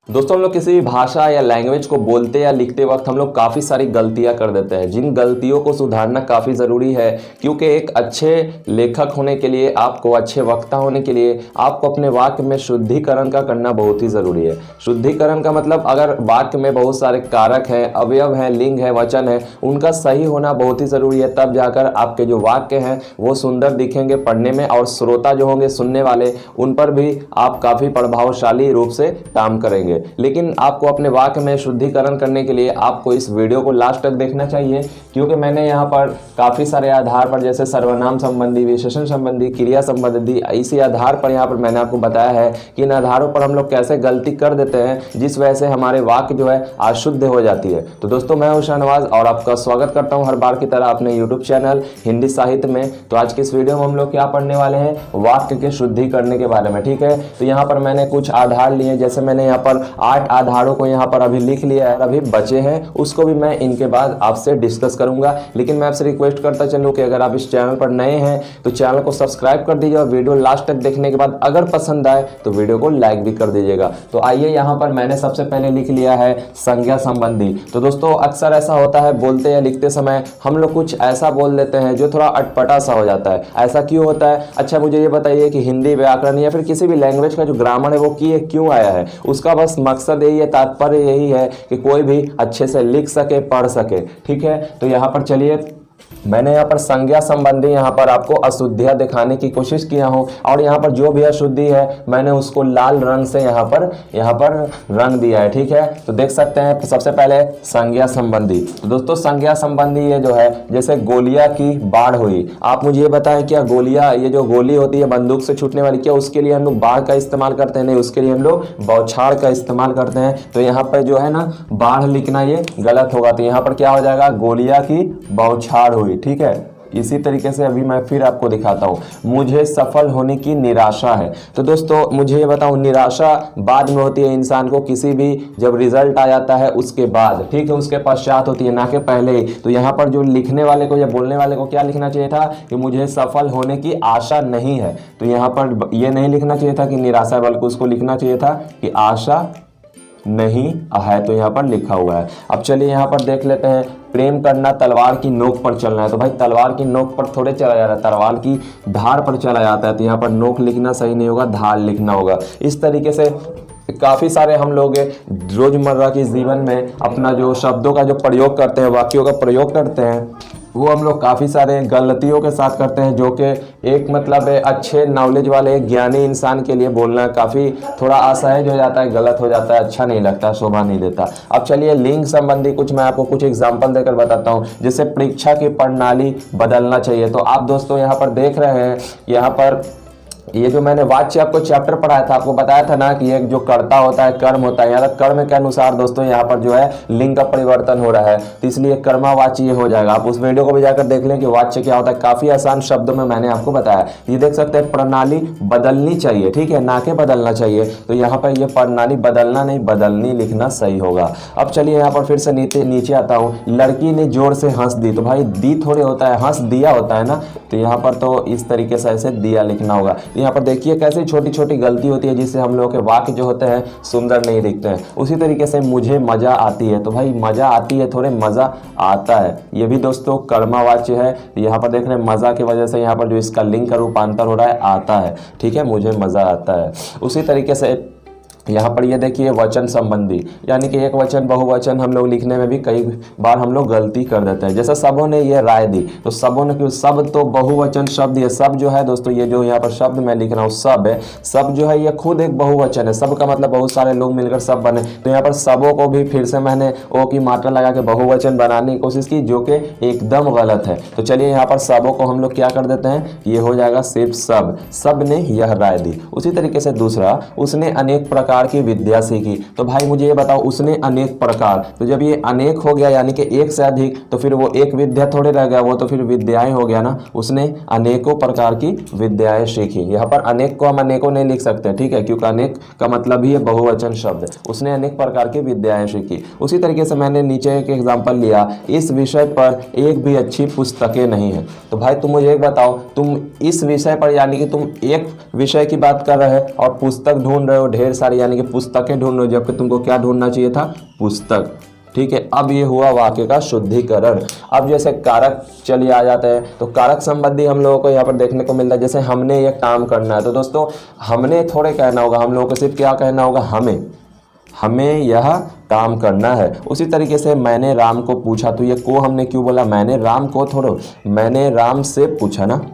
दोस्तों हम लोग किसी भी भाषा या लैंग्वेज को बोलते या लिखते वक्त हम लोग काफ़ी सारी गलतियां कर देते हैं, जिन गलतियों को सुधारना काफ़ी ज़रूरी है। क्योंकि एक अच्छे लेखक होने के लिए, आपको अच्छे वक्ता होने के लिए, आपको अपने वाक्य में शुद्धिकरण का करना बहुत ही ज़रूरी है। शुद्धिकरण का मतलब, अगर वाक्य में बहुत सारे कारक हैं, अवयव हैं, लिंग है, वचन है, उनका सही होना बहुत ही ज़रूरी है। तब जाकर आपके जो वाक्य हैं वो सुंदर दिखेंगे पढ़ने में, और श्रोता जो होंगे, सुनने वाले, उन पर भी आप काफ़ी प्रभावशाली रूप से काम करेंगे। लेकिन आपको अपने वाक्य में शुद्धिकरण करने के लिए आपको इस वीडियो को लास्ट तक देखना चाहिए, क्योंकि मैंने यहाँ पर काफ़ी सारे आधार पर, जैसे सर्वनाम संबंधी, विशेषण संबंधी, क्रिया संबंधी, इसी आधार पर यहाँ पर मैंने आपको बताया है कि इन आधारों पर हम लोग कैसे गलती कर देते हैं, जिस वजह से हमारे वाक्य जो है अशुद्ध हो जाती है। तो दोस्तों मैं हूं शाहनवाज और आपका स्वागत करता हूं हर बार की तरह अपने यूट्यूब चैनल हिंदी साहित्य में। तो आज की इस वीडियो में हम लोग क्या पढ़ने वाले हैं, वाक्य के शुद्धि करने के बारे में। ठीक है, तो यहाँ पर मैंने कुछ आधार लिए, जैसे मैंने यहाँ पर 8 आधारों को यहाँ पर अभी लिख लिया है, अभी बचे हैं, उसको भी मैं इनके बाद आपसे डिस्कस करूंगा। लेकिन मैं आपसे रिक्वेस्ट करता चलूँ कि अगर आप इस चैनल पर नए हैं तो चैनल को सब्सक्राइब कर दीजिए, और वीडियो लास्ट तक देखने के बाद अगर पसंद आए तो वीडियो को लाइक भी कर दीजिएगा। तो आइए, यहाँ पर मैंने सबसे पहले लिख लिया है संज्ञा संबंधी। तो दोस्तों अक्सर ऐसा होता है, बोलते या लिखते समय हम लोग कुछ ऐसा बोल देते हैं जो थोड़ा अटपटा सा हो जाता है। ऐसा क्यों होता है? अच्छा मुझे ये बताइए कि हिंदी व्याकरण या फिर किसी भी लैंग्वेज का जो ग्रामर है वो क्यों आया है? उसका बस मकसद यही है, तात्पर्य यही है कि कोई भी अच्छे से लिख सके, पढ़ सके। ठीक है, तो यहाँ पर चलिए, मैंने यहाँ पर संज्ञा संबंधी यहाँ पर आपको अशुद्धियां दिखाने की कोशिश किया हूँ, और यहाँ पर जो भी अशुद्धि है मैंने उसको लाल रंग से यहाँ पर रंग दिया है। ठीक है, तो देख सकते हैं सबसे पहले संज्ञा संबंधी। तो दोस्तों संज्ञा संबंधी ये जो है, जैसे गोलियां की बाढ़ हुई। आप मुझे ये बताएं, क्या गोलियां, ये जो गोली होती है बंदूक से छूटने वाली, क्या उसके लिए हम लोग बाढ़ का इस्तेमाल करते हैं? नहीं, उसके लिए हम लोग बौछार का इस्तेमाल करते हैं। तो यहाँ पर जो है ना, बाढ़ लिखना ये गलत होगा, तो यहाँ पर क्या हो जाएगा, गोलियां की बौछार हुई। ठीक है, इसी तरीके से अभी मैं फिर आपको दिखाता हूं, मुझे सफल होने की निराशा है। तो दोस्तों मुझे ये बताऊं, निराशा बाद में होती है इंसान को, किसी भी जब रिजल्ट आ जाता है उसके बाद, ठीक है, उसके पश्चात होती है, ना कि पहले। तो यहाँ पर जो लिखने वाले को या बोलने वाले को क्या लिखना चाहिए था कि मुझे सफल होने की आशा नहीं है। तो यहाँ पर यह नहीं लिखना चाहिए था कि निराशा, बल्कि उसको लिखना चाहिए था कि आशा नहीं है। तो यहाँ पर लिखा हुआ है। अब चलिए यहाँ पर देख लेते हैं, प्रेम करना तलवार की नोक पर चलना है। तो भाई तलवार की नोक पर थोड़े चला जा रहा है, तलवार की धार पर चला जाता है। तो यहाँ पर नोक लिखना सही नहीं होगा, धार लिखना होगा। इस तरीके से काफ़ी सारे हम लोग रोजमर्रा के जीवन में अपना जो शब्दों का जो प्रयोग करते हैं, वाक्यों का प्रयोग करते हैं, वो हम लोग काफ़ी सारे गलतियों के साथ करते हैं, जो कि एक मतलब अच्छे नॉलेज वाले ज्ञानी इंसान के लिए बोलना काफ़ी थोड़ा असहज हो जाता है, गलत हो जाता है, अच्छा नहीं लगता, शोभा नहीं देता। अब चलिए लिंग संबंधी कुछ मैं आपको कुछ एग्जांपल देकर बताता हूँ, जैसे परीक्षा की प्रणाली बदलना चाहिए। तो आप दोस्तों यहाँ पर देख रहे हैं, यहाँ पर ये जो मैंने वाच्य आपको चैप्टर पढ़ाया था, आपको बताया था ना कि एक जो कर्ता होता है, कर्म होता है, यहाँ कर्म के अनुसार दोस्तों यहाँ पर जो है लिंग का परिवर्तन हो रहा है, तो इसलिए कर्मावाची हो जाएगा। आप उस वीडियो को भी जाकर देख लें कि वाच्य क्या होता है, काफी आसान शब्दों में मैंने आपको बताया। ये देख सकते हैं, प्रणाली बदलनी चाहिए, ठीक है, ना कि बदलना चाहिए। तो यहाँ पर यह प्रणाली बदलना नहीं, बदलनी लिखना सही होगा। अब चलिए यहाँ पर फिर से नीचे आता हूँ, लड़की ने जोर से हंस दी। तो भाई दी थोड़े होता है, हंस दिया होता है ना, तो यहाँ पर तो इस तरीके से ऐसे दिया लिखना होगा। यहाँ पर देखिए कैसे छोटी छोटी गलती होती है, जिससे हम लोगों के वाक्य जो होते हैं सुंदर नहीं दिखते हैं। उसी तरीके से मुझे मजा आती है। तो भाई मजा आती है, थोड़े मजा आता है, ये भी दोस्तों कर्मवाच्य है। यहाँ पर देख रहे हैं, मजा की वजह से यहाँ पर जो इसका लिंग का रूपांतर हो रहा है, आता है। ठीक है, मुझे मजा आता है। उसी तरीके से यहाँ पर ये देखिए वचन संबंधी, यानी कि एक वचन बहुवचन हम लोग लिखने में भी कई बार हम लोग गलती कर देते हैं। जैसे सबों ने ये राय दी, तो सबों ने क्यों, सब तो बहुवचन शब्द, ये सब जो है दोस्तों, ये जो यहाँ पर शब्द मैं लिख रहा हूँ सब है, सब जो है ये खुद एक बहुवचन है। सब का मतलब बहुत सारे लोग मिलकर सब बने। तो यहाँ पर सबों को भी फिर से मैंने ओ की मात्रा लगा के बहुवचन बनाने की कोशिश की, जो कि एकदम गलत है। तो चलिए यहाँ पर सबों को हम लोग क्या कर देते हैं, ये हो जाएगा सिर्फ सब, सब ने यह राय दी। उसी तरीके से दूसरा, उसने अनेक प्रकार की विद्या सीखी। तो भाई मुझे ये बताओ, उसने अनेक प्रकार, तो जब ये अनेक हो गया यानी कि एक से अधिक, तो फिर वो एक विद्या थोड़े रह गया, वो तो फिर विद्याएं हो गया ना। उसने अनेकों प्रकार की विद्याएं सीखी। यहाँ पर अनेक को हम अनेकों नहीं लिख सकते, ठीक है, क्योंकि अनेक का मतलब ही है बहुवचन शब्द। उसने अनेक प्रकार की विद्याएं सीखी। उसी तरीके से मैंने नीचे एक एग्जाम्पल लिया, इस विषय पर एक भी अच्छी पुस्तकें नहीं है। तो भाई तुम मुझे एक बताओ, तुम इस विषय पर यानी कि तुम एक विषय की बात कर रहे हो और पुस्तक ढूंढ रहे हो ढेर सारी, यानी कि पुस्तकें ढूंढ रहे हो, जबकि तुमको क्या ढूंढना चाहिए था, पुस्तक। ठीक है, अब ये हुआ वाक्य का शुद्धिकरण। अब जैसे कारक चलिए आ जाते हैं, तो कारक संबंधी हम लोगों को यहाँ पर देखने को मिलता है। जैसे हमने ये काम करना है, तो दोस्तों हमने थोड़े कहना होगा, हम लोगों को सिर्फ क्या कहना होगा, हमें यह काम करना है। उसी तरीके से मैंने राम को पूछा, तो ये को हमने क्यों बोला, मैंने राम को थोड़ो, मैंने राम से पूछा ना।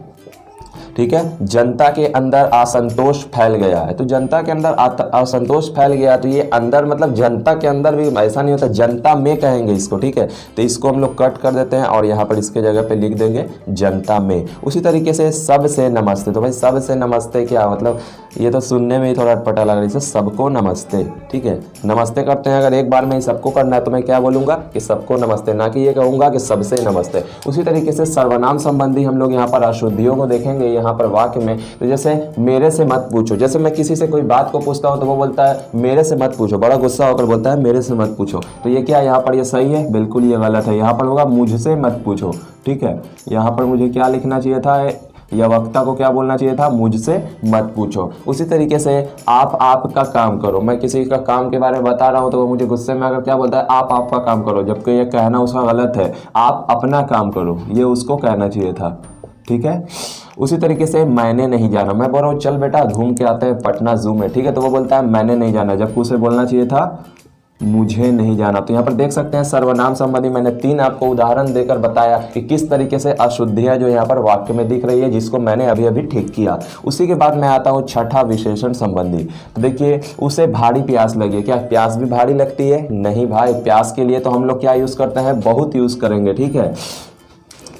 ठीक है, जनता के अंदर असंतोष फैल गया है, तो जनता के अंदर असंतोष फैल गया, तो ये अंदर मतलब जनता के अंदर भी ऐसा नहीं होता, जनता में कहेंगे इसको। ठीक है, तो इसको हम लोग कट कर देते हैं और यहाँ पर इसके जगह पे लिख देंगे जनता में। उसी तरीके से सबसे नमस्ते, तो भाई सबसे नमस्ते क्या मतलब, ये तो सुनने में ही थोड़ा अटपटा लग रहा है, इसे सबको नमस्ते। ठीक है, नमस्ते करते हैं, अगर एक बार में ही सबको करना है तो मैं क्या बोलूँगा कि सबको नमस्ते, ना कि ये कहूँगा कि सबसे नमस्ते। उसी तरीके से सर्वनाम संबंधी हम लोग यहाँ पर अशुद्धियों को देखेंगे यहाँ पर वाक्य में। तो जैसे मेरे से मत पूछो, जैसे मैं किसी से कोई बात को पूछता हूँ तो वो बोलता है मेरे से मत पूछो, बड़ा गुस्सा होकर बोलता है मेरे से मत पूछो, तो ये क्या यहाँ पर ये सही है, बिल्कुल ये गलत है। यहाँ पर होगा मुझसे मत पूछो। ठीक है, यहाँ पर मुझे क्या लिखना चाहिए था, या वक्ता को क्या बोलना चाहिए था, मुझसे मत पूछो। उसी तरीके से आप आपका काम करो, मैं किसी का काम के बारे में बता रहा हूँ तो वो मुझे गुस्से में अगर क्या बोलता है, आप आपका काम करो, जबकि ये कहना उसका गलत है, आप अपना काम करो, ये उसको कहना चाहिए था। ठीक है, उसी तरीके से मैंने नहीं जाना, मैं बोल रहा हूँ चल बेटा घूम के आते हैं पटना जू में। ठीक है, तो वो बोलता है मैंने नहीं जाना, जबकि उसे बोलना चाहिए था मुझे नहीं जाना। तो यहाँ पर देख सकते हैं सर्वनाम संबंधी मैंने 3 आपको उदाहरण देकर बताया कि किस तरीके से अशुद्धियां जो यहाँ पर वाक्य में दिख रही है, जिसको मैंने अभी अभी ठीक किया। उसी के बाद मैं आता हूँ छठा विशेषण संबंधी। तो देखिए, उसे भारी प्यास लगी, क्या प्यास भी भारी लगती है, नहीं भाई, प्यास के लिए तो हम लोग क्या यूज करते हैं, बहुत यूज करेंगे। ठीक है,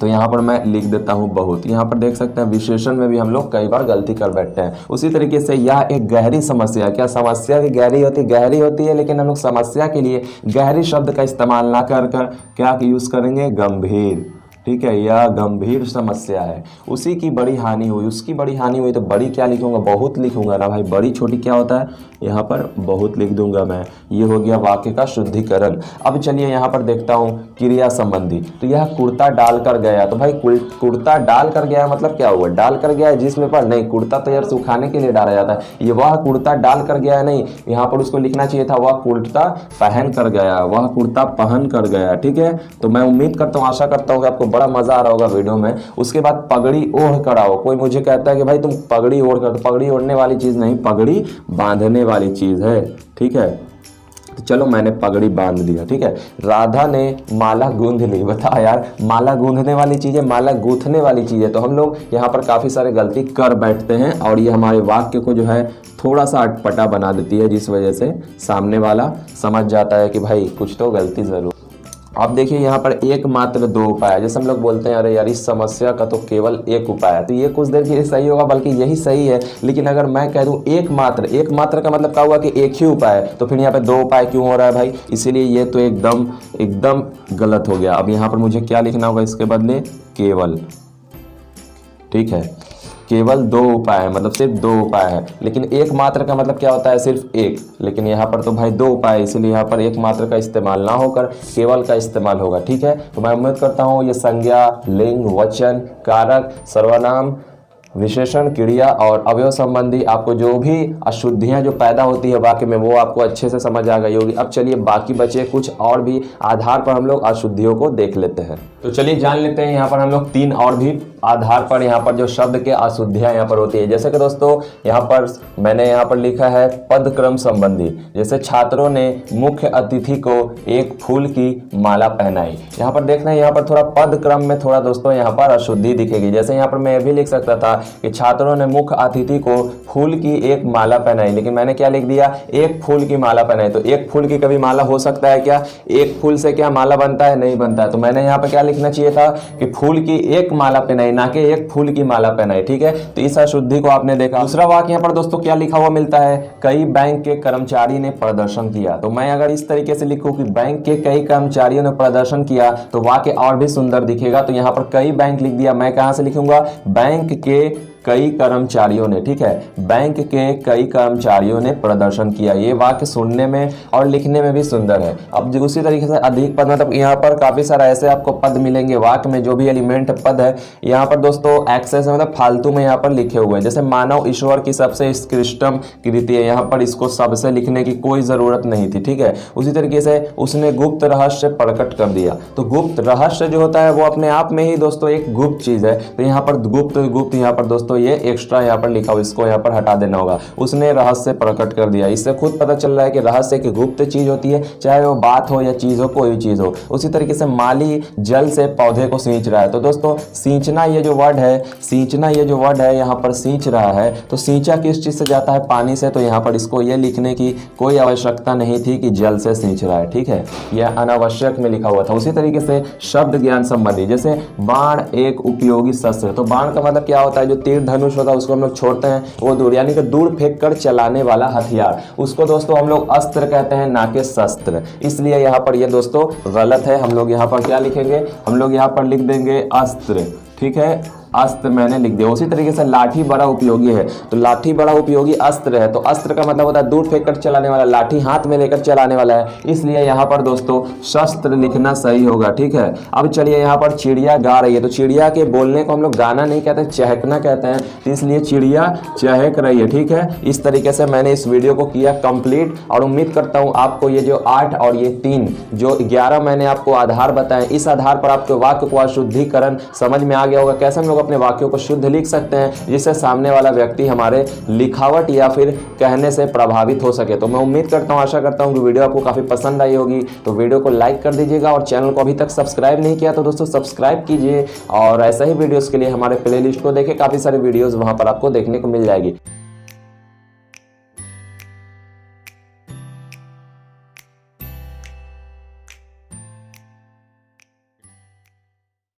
तो यहाँ पर मैं लिख देता हूँ बहुत। यहाँ पर देख सकते हैं विशेषण में भी हम लोग कई बार गलती कर बैठते हैं। उसी तरीके से यह एक गहरी समस्या, क्या समस्या भी गहरी होती है, लेकिन हम लोग समस्या के लिए गहरी शब्द का इस्तेमाल ना कर क्या यूज़ करेंगे, गंभीर। ठीक है, यह गंभीर समस्या है, उसी की बड़ी हानि हुई, उसकी बड़ी हानि हुई, तो बड़ी क्या लिखूंगा, बहुत लिखूंगा ना भाई, बड़ी छोटी क्या होता है, यहाँ पर बहुत लिख दूंगा मैं। ये हो गया वाक्य का शुद्धिकरण। अब चलिए यहाँ पर देखता हूँ क्रिया संबंधी। तो यह कुर्ता डाल कर गया, तो भाई कुर्ता डाल कर गया मतलब क्या हुआ, डाल कर गया है जिसमें पर, नहीं, कुर्ता तो यार सुखाने के लिए डाला जाता है, ये वह कुर्ता डाल कर गया नहीं, यहाँ पर उसको लिखना चाहिए था वह कुर्ता पहन कर गया, वह कुर्ता पहन कर गया। ठीक है, तो मैं उम्मीद करता हूँ, आशा करता हूँ कि आपको बड़ा मजा आ रहा होगा वीडियो में। उसके बाद पगड़ी ओढ़ कर आओ। कोई मुझे कहता है कि भाई तुम पगड़ी ओढ़ कर, तो पगड़ी ओढ़ने वाली चीज नहीं, पगड़ी बांधने वाली चीज है। ठीक है, तो चलो मैंने पगड़ी बांध दिया। ठीक है, राधा ने माला गूंथ ली। बता यार, माला गूंथने वाली चीज है, माला गूंथने वाली चीज है। तो हम लोग यहाँ पर काफी सारे गलती कर बैठते हैं और ये हमारे वाक्य को जो है थोड़ा सा अटपटा बना देती है, जिस वजह से सामने वाला समझ जाता है कि भाई कुछ तो गलती जरूर। अब देखिए यहाँ पर एकमात्र 2 उपाय है। जैसे हम लोग बोलते हैं अरे यार इस समस्या का तो केवल एक उपाय है, तो ये कुछ देर के लिए सही होगा, बल्कि यही सही है। लेकिन अगर मैं कह दूं एकमात्र का मतलब क्या हुआ कि एक ही उपाय है, तो फिर यहाँ पे 2 उपाय क्यों हो रहा है भाई, इसीलिए ये तो एकदम गलत हो गया। अब यहाँ पर मुझे क्या लिखना होगा इसके बदले, केवल। ठीक है, केवल 2 उपाय है, मतलब सिर्फ 2 उपाय है। लेकिन एकमात्र का मतलब क्या होता है, सिर्फ एक, लेकिन यहाँ पर तो भाई 2 उपाय, इसलिए यहाँ पर एकमात्र का इस्तेमाल ना होकर केवल का इस्तेमाल होगा। ठीक है, तो मैं उम्मीद करता हूँ ये संज्ञा, लिंग, वचन, कारक, सर्वनाम, विशेषण, क्रिया और अवयव संबंधी आपको जो भी अशुद्धियां जो पैदा होती है वाक्य में, वो आपको अच्छे से समझ आ गई होगी। अब चलिए बाकी बचे कुछ और भी आधार पर हम लोग अशुद्धियों को देख लेते हैं। तो चलिए जान लेते हैं यहाँ पर हम लोग 3 और भी आधार पर यहाँ पर जो शब्द के अशुद्धियां यहाँ पर होती है। जैसे कि दोस्तों यहाँ पर मैंने यहाँ पर लिखा है पद क्रम संबंधी। जैसे छात्रों ने मुख्य अतिथि को एक फूल की माला पहनाई। यहाँ पर देखना है, यहाँ पर थोड़ा पद क्रम में थोड़ा दोस्तों यहाँ पर अशुद्धि दिखेगी। जैसे यहाँ पर मैं भी लिख सकता था कि छात्रों ने मुख्य अतिथि को फूल की एक माला पहनाई, लेकिन मैंने क्या लिख दिया, एक फूल की माला पहनाई। तो एक फूल की कभी माला हो सकता है क्या, एक फूल से क्या माला बनता है, नहीं बनता है। तो मैंने यहाँ पर क्या लिखना चाहिए था कि फूल की एक माला पहनाई, ना कि एक फूल की माला पहनाई। ठीक है, तो इस अशुद्धि को आपने देखा। दूसरा वाक्य यहाँ पर दोस्तों क्या लिखा हुआ मिलता है, कई बैंक के कर्मचारी ने प्रदर्शन किया। तो मैं अगर इस तरीके से लिखूं कि बैंक के कई कर्मचारियों ने प्रदर्शन किया, तो वाक्य और भी सुंदर दिखेगा। तो यहाँ पर कई बैंक लिख दिया, मैं कहां से लिखूंगा, बैंक के कई कर्मचारियों ने, ठीक है, बैंक के कई कर्मचारियों ने प्रदर्शन किया। ये वाक्य सुनने में और लिखने में भी सुंदर है। अब उसी तरीके से अधिक पद, मतलब यहाँ पर काफी सारा ऐसे आपको पद मिलेंगे वाक्य में, जो भी एलिमेंट पद है यहाँ पर दोस्तों एक्सेस मतलब फालतू में यहाँ पर लिखे हुए हैं। जैसे मानव ईश्वर की सबसे उत्कृष्टतम कृति है, यहाँ पर इसको सबसे लिखने की कोई जरूरत नहीं थी, ठीक है। उसी तरीके से उसने गुप्त रहस्य प्रकट कर दिया। तो गुप्त रहस्य जो होता है वो अपने आप में ही दोस्तों एक गुप्त चीज है। तो यहाँ पर गुप्त यहाँ पर दोस्तों ये एक्स्ट्रा यहाँ पर लिखा हुआ, इसको यहाँ पर हटा देना होगा। उसने रहस्य प्रकट कर दिया। इससे खुद पता चल रहा है कि रहस्य की गुप्त चीज होती है, चाहे वो बात हो या चीज हो, कोई भी चीज हो। उसी तरीके से माली जल से पौधे को सींच रहा है। तो दोस्तों सींचना ये जो वर्ड है, सींचना ये जो वर्ड है यहाँ पर सींच रहा है, तो सींचा किस चीज से जाता है? पानी से। तो यहाँ पर इसको ये लिखने की कोई आवश्यकता नहीं थी कि जल से सींच रहा है, ठीक है, यह अनावश्यक में लिखा हुआ था। उसी तरीके से शब्द ज्ञान संबंधी, जैसे बाण एक उपयोगी शस्त्र। तो बाण का मतलब क्या होता है? जो तीर धनुष होता है उसको हम लोग छोड़ते हैं, वो दूर, यानी कि दूर फेंक कर चलाने वाला हथियार, उसको दोस्तों हम लोग अस्त्र कहते हैं, ना कि शस्त्र। इसलिए यहाँ पर ये दोस्तों गलत है। हम लोग यहाँ पर क्या लिखेंगे? हम लोग यहाँ पर लिख देंगे अस्त्र, ठीक है, अस्त्र मैंने लिख दिया। उसी तरीके से लाठी बड़ा उपयोगी है। तो लाठी बड़ा उपयोगी अस्त्र है। तो अस्त्र का मतलब होता है दूर फेंक कर चलाने वाला, लाठी हाथ में लेकर चलाने वाला है। इसलिए यहाँ पर दोस्तों शस्त्र लिखना सही होगा, ठीक है। अब चलिए यहाँ पर चिड़िया गा रही है। तो चिड़िया के बोलने को हम लोग गाना नहीं कहते, चहकना कहते हैं। तो इसलिए चिड़िया चहक रही है, ठीक है। इस तरीके से मैंने इस वीडियो को किया कंप्लीट, और उम्मीद करता हूँ आपको ये जो 8 और ये 3 जो 11 मैंने आपको आधार बताए, इस आधार पर आपके वाक्य को अशुद्धिकरण समझ में आ गया होगा। कैसे हम लोग अपने वाक्यों को शुद्ध लिख सकते हैं जिससे सामने वाला व्यक्ति हमारे लिखावट या फिर कहने से प्रभावित हो सके। तो मैं उम्मीद करता हूं, आशा करता हूं कि वीडियो आपको काफी पसंद आई होगी। तो वीडियो को लाइक कर दीजिएगा, और चैनल को अभी तक सब्सक्राइब नहीं किया तो दोस्तों सब्सक्राइब कीजिए। और ऐसा ही वीडियोस के लिए हमारे प्लेलिस्ट को देखें, काफी सारी वीडियोस वहां पर आपको देखने को मिल जाएगी।